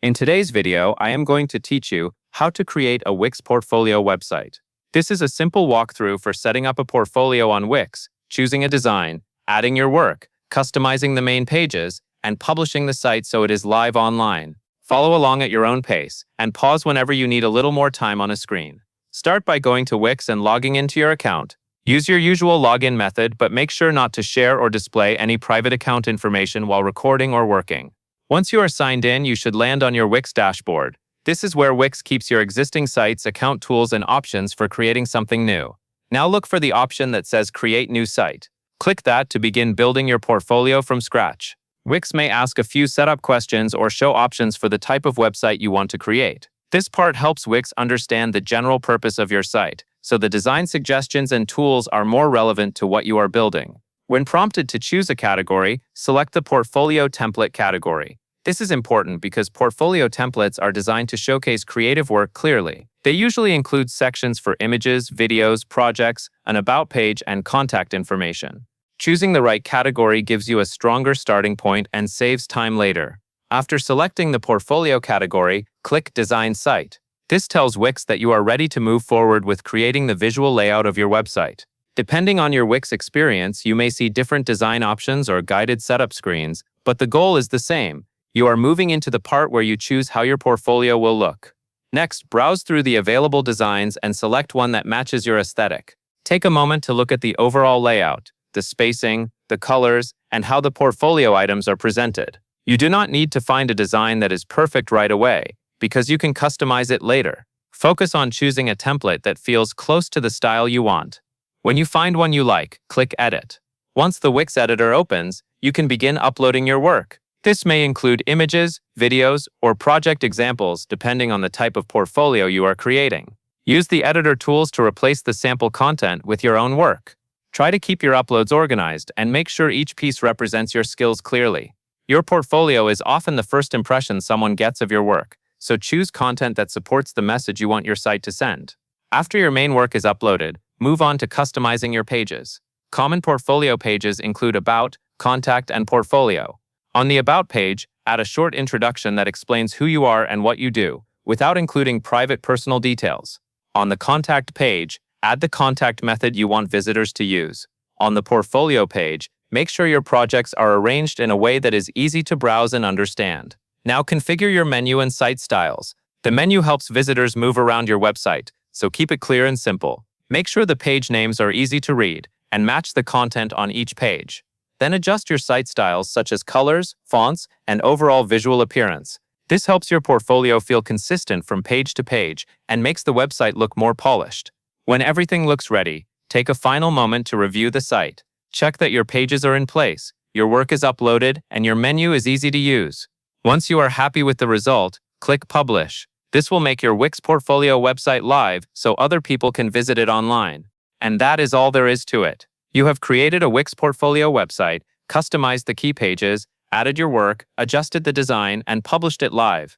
In today's video, I am going to teach you how to create a Wix portfolio website. This is a simple walkthrough for setting up a portfolio on Wix, choosing a design, adding your work, customizing the main pages, and publishing the site so it is live online. Follow along at your own pace, and pause whenever you need a little more time on a screen. Start by going to Wix and logging into your account. Use your usual login method, but make sure not to share or display any private account information while recording or working. Once you are signed in, you should land on your Wix dashboard. This is where Wix keeps your existing sites, account tools, and options for creating something new. Now look for the option that says Create New Site. Click that to begin building your portfolio from scratch. Wix may ask a few setup questions or show options for the type of website you want to create. This part helps Wix understand the general purpose of your site, so the design suggestions and tools are more relevant to what you are building. When prompted to choose a category, select the Portfolio Template category. This is important because portfolio templates are designed to showcase creative work clearly. They usually include sections for images, videos, projects, an about page, and contact information. Choosing the right category gives you a stronger starting point and saves time later. After selecting the portfolio category, click Design Site. This tells Wix that you are ready to move forward with creating the visual layout of your website. Depending on your Wix experience, you may see different design options or guided setup screens, but the goal is the same. You are moving into the part where you choose how your portfolio will look. Next, browse through the available designs and select one that matches your aesthetic. Take a moment to look at the overall layout, the spacing, the colors, and how the portfolio items are presented. You do not need to find a design that is perfect right away, because you can customize it later. Focus on choosing a template that feels close to the style you want. When you find one you like, click Edit. Once the Wix editor opens, you can begin uploading your work. This may include images, videos, or project examples depending on the type of portfolio you are creating. Use the editor tools to replace the sample content with your own work. Try to keep your uploads organized and make sure each piece represents your skills clearly. Your portfolio is often the first impression someone gets of your work, so choose content that supports the message you want your site to send. After your main work is uploaded, move on to customizing your pages. Common portfolio pages include About, Contact, and Portfolio. On the About page, add a short introduction that explains who you are and what you do, without including private personal details. On the Contact page, add the contact method you want visitors to use. On the Portfolio page, make sure your projects are arranged in a way that is easy to browse and understand. Now configure your menu and site styles. The menu helps visitors move around your website, so keep it clear and simple. Make sure the page names are easy to read and match the content on each page. Then adjust your site styles such as colors, fonts, and overall visual appearance. This helps your portfolio feel consistent from page to page and makes the website look more polished. When everything looks ready, take a final moment to review the site. Check that your pages are in place, your work is uploaded, and your menu is easy to use. Once you are happy with the result, click Publish. This will make your Wix portfolio website live so other people can visit it online. And that is all there is to it. You have created a Wix portfolio website, customized the key pages, added your work, adjusted the design, and published it live.